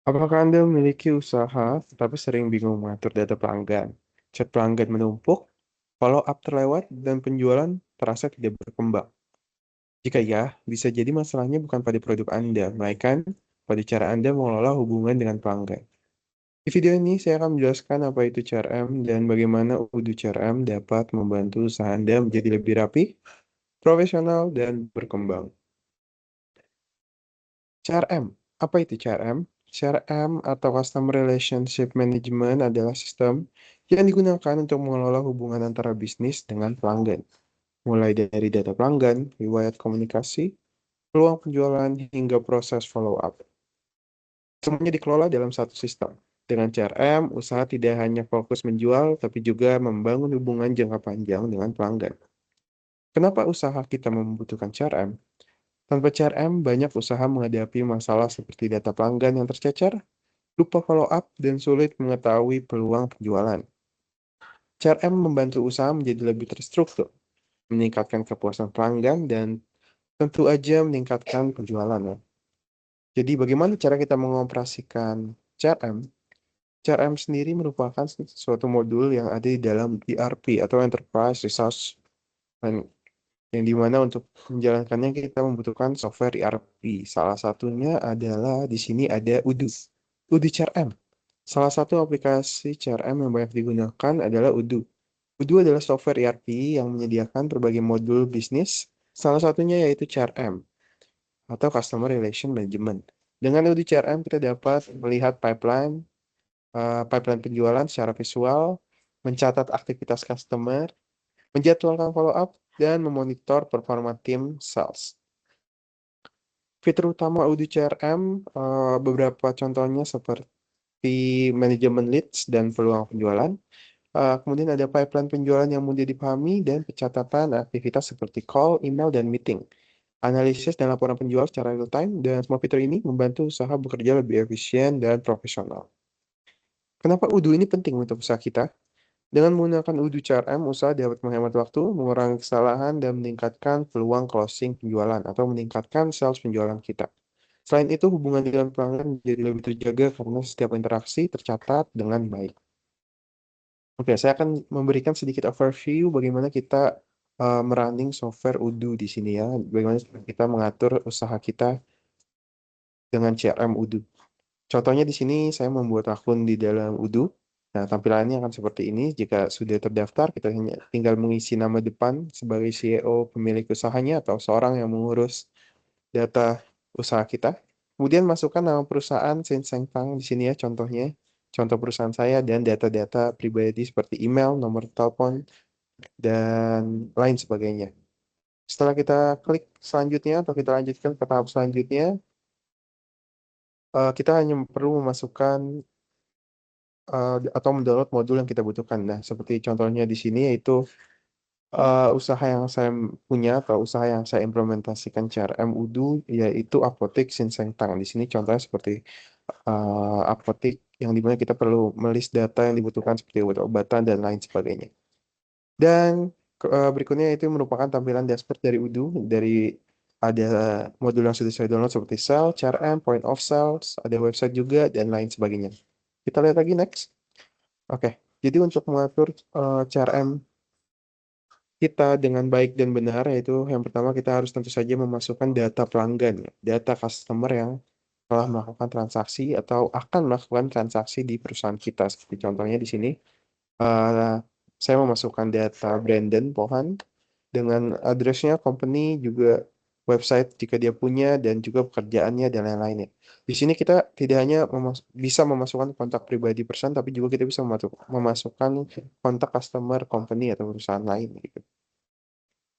Apakah Anda memiliki usaha tapi sering bingung mengatur data pelanggan? Chat pelanggan menumpuk, follow up terlewat, dan penjualan terasa tidak berkembang. Jika ya, bisa jadi masalahnya bukan pada produk Anda, melainkan pada cara Anda mengelola hubungan dengan pelanggan. Di video ini, saya akan menjelaskan apa itu CRM dan bagaimana Udu CRM dapat membantu usaha Anda menjadi lebih rapi, profesional, dan berkembang. CRM. Apa itu CRM? CRM atau Customer Relationship Management adalah sistem yang digunakan untuk mengelola hubungan antara bisnis dengan pelanggan, mulai dari data pelanggan, riwayat komunikasi, peluang penjualan, hingga proses follow-up. Semuanya dikelola dalam satu sistem. Dengan CRM, usaha tidak hanya fokus menjual, tapi juga membangun hubungan jangka panjang dengan pelanggan. Kenapa usaha kita membutuhkan CRM? Tanpa CRM, banyak usaha menghadapi masalah seperti data pelanggan yang tercecer, lupa follow up, dan sulit mengetahui peluang penjualan. CRM membantu usaha menjadi lebih terstruktur, meningkatkan kepuasan pelanggan, dan tentu aja meningkatkan penjualan, ya. Jadi bagaimana cara kita mengoperasikan CRM? CRM sendiri merupakan suatu modul yang ada di dalam ERP atau Enterprise Resource Planning, yang dimana untuk menjalankannya kita membutuhkan software ERP. Salah satunya adalah di sini ada Udu. Udu CRM. Salah satu aplikasi CRM yang banyak digunakan adalah Udu. Udu adalah software ERP yang menyediakan berbagai modul bisnis, salah satunya yaitu CRM atau Customer Relation Management. Dengan Udu CRM kita dapat melihat pipeline penjualan secara visual, mencatat aktivitas customer, menjadwalkan follow up, dan memonitor performa tim sales. Fitur utama Udu CRM, beberapa contohnya seperti manajemen leads dan peluang penjualan. Kemudian ada pipeline penjualan yang mudah dipahami dan pencatatan aktivitas seperti call, email, dan meeting. Analisis dan laporan penjual secara real time, dan semua fitur ini membantu usaha bekerja lebih efisien dan profesional. Kenapa Udu ini penting untuk usaha kita? Dengan menggunakan Udu CRM, usaha dapat menghemat waktu, mengurangi kesalahan, dan meningkatkan peluang closing penjualan atau meningkatkan sales penjualan kita. Selain itu, hubungan dengan pelanggan menjadi lebih terjaga karena setiap interaksi tercatat dengan baik. Oke, saya akan memberikan sedikit overview bagaimana kita merunning software Udu di sini, ya. Bagaimana kita mengatur usaha kita dengan CRM Udu. Contohnya di sini saya membuat akun di dalam Udu. Nah, tampilannya akan seperti ini. Jika sudah terdaftar, kita hanya tinggal mengisi nama depan sebagai CEO pemilik usahanya atau seorang yang mengurus data usaha kita. Kemudian masukkan nama perusahaan Shin Seng Tang di sini, ya, contohnya. Contoh perusahaan saya dan data-data pribadi seperti email, nomor telepon, dan lain sebagainya. Setelah kita klik selanjutnya atau kita lanjutkan ke tahap selanjutnya, kita hanya perlu memasukkan atau mendownload modul yang kita butuhkan. Nah, seperti contohnya di sini yaitu usaha yang saya punya atau usaha yang saya implementasikan CRM Udu yaitu Apotek Sinseng Tang. Di sini contohnya seperti apotek yang dimana kita perlu melis data yang dibutuhkan seperti obat-obatan dan lain sebagainya. Dan berikutnya itu merupakan tampilan dashboard dari Udu. Dari ada modul yang sudah saya download seperti Sell, CRM, Point of Sales, ada website juga, dan lain sebagainya. Kita lihat lagi next. Oke, jadi untuk mengatur CRM kita dengan baik dan benar, yaitu yang pertama kita harus tentu saja memasukkan data pelanggan, ya, data customer yang telah melakukan transaksi atau akan melakukan transaksi di perusahaan kita. Seperti contohnya di sini, eh, saya memasukkan data Brandon Pohan dengan addressnya, company, juga website jika dia punya, dan juga pekerjaannya dan lain-lainnya. Di sini kita tidak hanya bisa memasukkan kontak pribadi perusahaan, tapi juga kita bisa memasukkan kontak customer, company, atau perusahaan lain, gitu.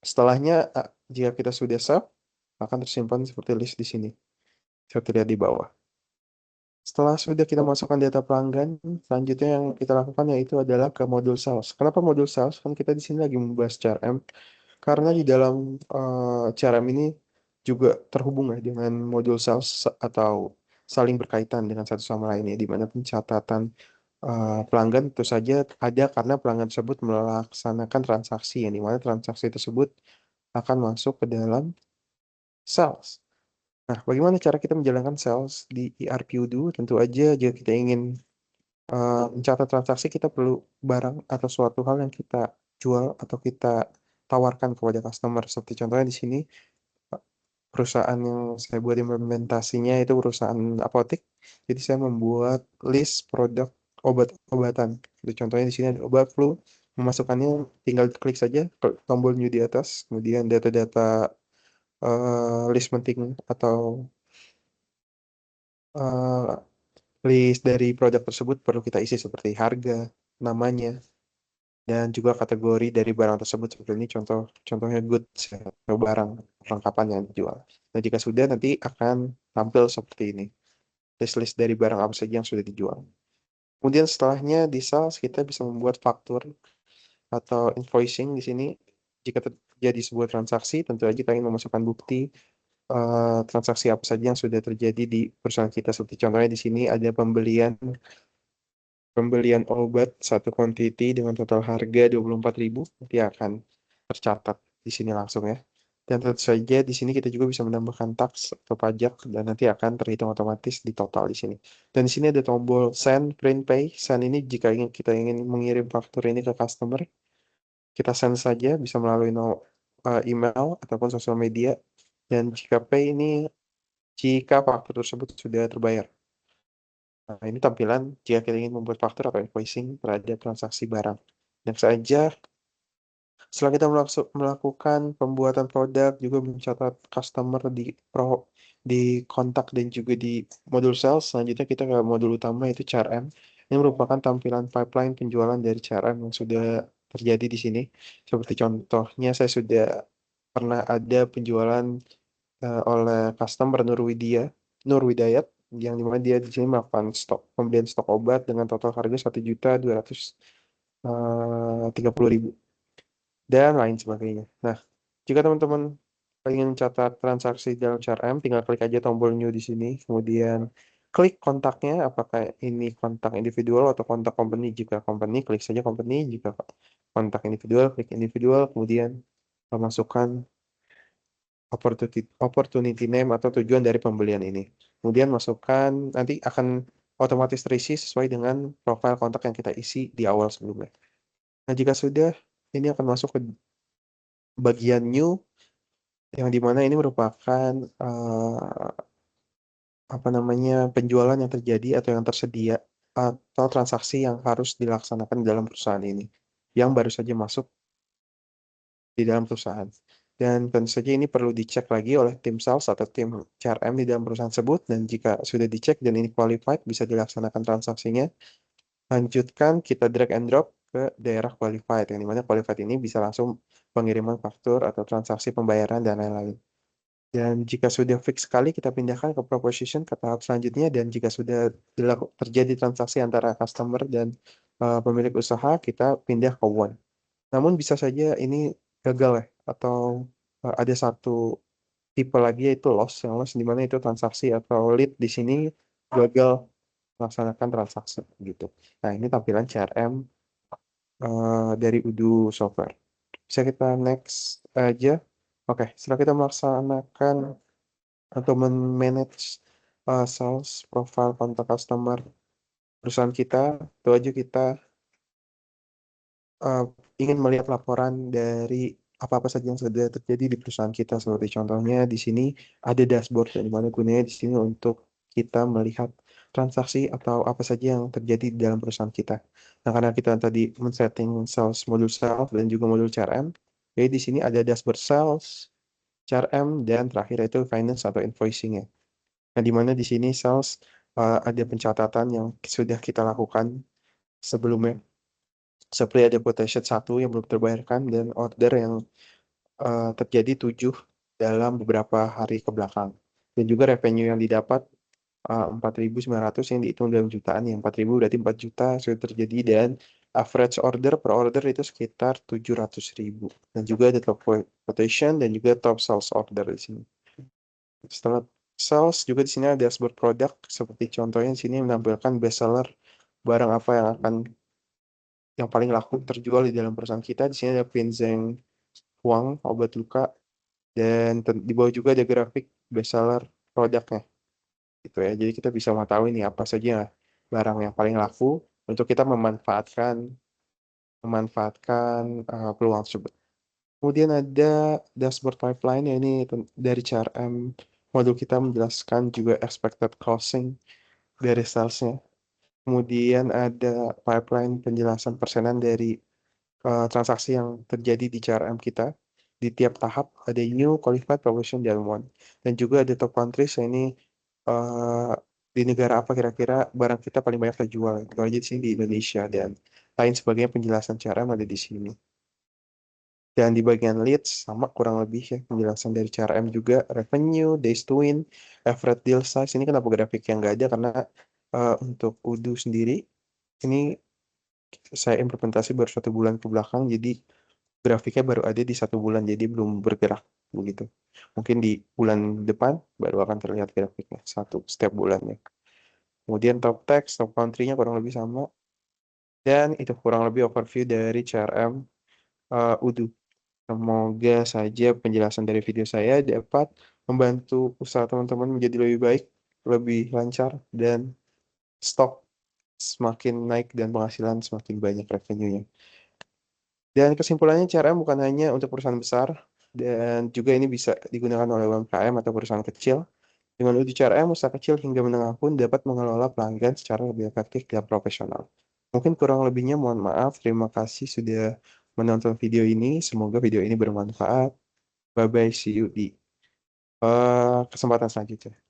Setelahnya, jika kita sudah save, akan tersimpan seperti list di sini. Seperti lihat di bawah. Setelah sudah kita masukkan data pelanggan, selanjutnya yang kita lakukan yaitu adalah ke modul sales. Kenapa modul sales? Kan kita di sini lagi membahas CRM. Karena di dalam CRM ini juga terhubung, ya, dengan modul sales atau saling berkaitan dengan satu sama lainnya, di mana pencatatan pelanggan tentu saja ada karena pelanggan tersebut melaksanakan transaksi, yang di mana transaksi tersebut akan masuk ke dalam sales. Nah, bagaimana cara kita menjalankan sales di ERP Odoo? Tentu aja jika kita ingin mencatat transaksi, kita perlu barang atau suatu hal yang kita jual atau kita tawarkan kepada customer. Seperti contohnya di sini, perusahaan yang saya buat implementasinya itu perusahaan apotek. Jadi saya membuat list produk obat-obatan. Jadi contohnya di sini ada obat flu. Memasukkannya tinggal klik saja ke tombol new di atas, kemudian data-data list penting atau eh, list dari produk tersebut perlu kita isi seperti harga, namanya, dan juga kategori dari barang tersebut. Seperti ini contohnya goods ya, atau barang perlengkapan yang dijual. Nah, jika sudah nanti akan tampil seperti ini. List-list dari barang apa saja yang sudah dijual. Kemudian setelahnya di sales kita bisa membuat faktur atau invoicing di sini. Jika terjadi sebuah transaksi, tentu saja kita ingin memasukkan bukti transaksi apa saja yang sudah terjadi di perusahaan kita. Seperti contohnya di sini ada pembelian obat satu quantity dengan total harga 24.000 nanti akan tercatat di sini langsung ya. Dan tentu saja di sini kita juga bisa menambahkan tax atau pajak dan nanti akan terhitung otomatis di total di sini. Dan di sini ada tombol send, print, pay. Send ini jika kita ingin mengirim faktur ini ke customer, kita send saja bisa melalui email ataupun sosial media. Dan jika pay ini jika faktur tersebut sudah terbayar. Nah, ini tampilan jika kita ingin membuat faktur atau invoicing terhadap transaksi barang. Dan saja setelah kita melakukan pembuatan produk, juga mencatat customer di kontak dan juga di modul sales, selanjutnya kita ke modul utama yaitu CRM. Ini merupakan tampilan pipeline penjualan dari CRM yang sudah terjadi di sini. Seperti contohnya saya sudah pernah ada penjualan oleh customer Nurwidayat, yang dimana dia di sini melakukan pembelian stok obat dengan total harga 1.230.000 dan lain sebagainya. Nah, jika teman-teman ingin mencatat transaksi dalam CRM, tinggal klik aja tombol new di sini, kemudian klik kontaknya, apakah ini kontak individual atau kontak company. Jika company, klik saja company. Jika kontak individual, klik individual, kemudian masukkan opportunity name atau tujuan dari pembelian ini. Kemudian masukkan, nanti akan otomatis terisi sesuai dengan profil kontak yang kita isi di awal sebelumnya. Nah, jika sudah, ini akan masuk ke bagian new, yang dimana ini merupakan apa namanya penjualan yang terjadi atau yang tersedia atau transaksi yang harus dilaksanakan di dalam perusahaan ini, yang baru saja masuk di dalam perusahaan. Dan tentu saja ini perlu dicek lagi oleh tim sales atau tim CRM di dalam perusahaan tersebut. Dan jika sudah dicek dan ini qualified, bisa dilaksanakan transaksinya. Lanjutkan, kita drag and drop ke daerah qualified, yang dimana qualified ini bisa langsung pengiriman faktur atau transaksi pembayaran dan lain-lain. Dan jika sudah fix sekali, kita pindahkan ke proposition ke tahap selanjutnya. Dan jika sudah terjadi transaksi antara customer dan pemilik usaha, kita pindah ke one. Namun bisa saja ini gagal ya, atau ada satu tipe lagi yaitu loss, yang loss di mana itu transaksi atau lead di sini gagal melaksanakan transaksi gitu. Nah, ini tampilan CRM dari Udo Software. Bisa kita next aja. Oke, setelah kita melaksanakan atau manage sales profile kontak customer perusahaan kita, itu aja kita uh, ingin melihat laporan dari apa-apa saja yang sudah terjadi di perusahaan kita. Seperti contohnya di sini ada dashboard, yang dimana gunanya di sini untuk kita melihat transaksi atau apa saja yang terjadi di dalam perusahaan kita. Nah, karena kita tadi men-setting sales, modul sales dan juga modul CRM, jadi di sini ada dashboard sales, CRM, dan terakhir itu finance atau invoicing ya. Nah, di mana di sini sales ada pencatatan yang sudah kita lakukan sebelumnya. Seperti ada quotation 1 yang belum terbayarkan dan order yang terjadi 7 dalam beberapa hari ke belakang. Dan juga revenue yang didapat 4.900 yang dihitung dalam jutaan, yang 4.000 berarti 4 juta sudah terjadi, dan average order per order itu sekitar 700.000. Dan juga ada top quotation dan juga top sales order di sini. Setelah sales juga di sini ada dashboard produk, seperti contohnya di sini menampilkan best seller, barang apa yang paling laku terjual di dalam perusahaan kita. Di sini ada Penzeng Huang, obat luka, dan di bawah juga ada grafik bestseller produknya gitu ya. Jadi kita bisa mengetahui nih apa saja barang yang paling laku untuk kita memanfaatkan memanfaatkan peluang tersebut. Kemudian ada dashboard pipeline ya, ini dari CRM modul kita menjelaskan juga expected closing dari salesnya. Kemudian ada pipeline penjelasan persenan dari transaksi yang terjadi di CRM kita. Di tiap tahap ada new, qualified, promotion, dan one. Dan juga ada top countries, ya ini eh, di negara apa kira-kira barang kita paling banyak terjual. Itu aja di sini di Indonesia dan lain sebagainya penjelasan CRM ada di sini. Dan di bagian leads sama kurang lebih ya penjelasan dari CRM juga revenue, days to win, average deal size. Ini kenapa grafik yang nggak ada karena untuk Udu sendiri ini saya implementasi baru 1 bulan ke belakang, jadi grafiknya baru ada di 1 bulan, jadi belum bergerak begitu. Mungkin di bulan depan baru akan terlihat grafiknya setiap bulannya. Kemudian top text, top country-nya kurang lebih sama. Dan itu kurang lebih overview dari CRM Udu. Semoga saja penjelasan dari video saya dapat membantu usaha teman-teman menjadi lebih baik, lebih lancar, dan stok semakin naik dan penghasilan semakin banyak revenue-nya. Dan kesimpulannya CRM bukan hanya untuk perusahaan besar, dan juga ini bisa digunakan oleh UMKM atau perusahaan kecil. Dengan uji CRM, usaha kecil hingga menengah pun dapat mengelola pelanggan secara lebih efektif dan profesional. Mungkin kurang lebihnya mohon maaf. Terima kasih sudah menonton video ini. Semoga video ini bermanfaat. Bye-bye, see you di kesempatan selanjutnya.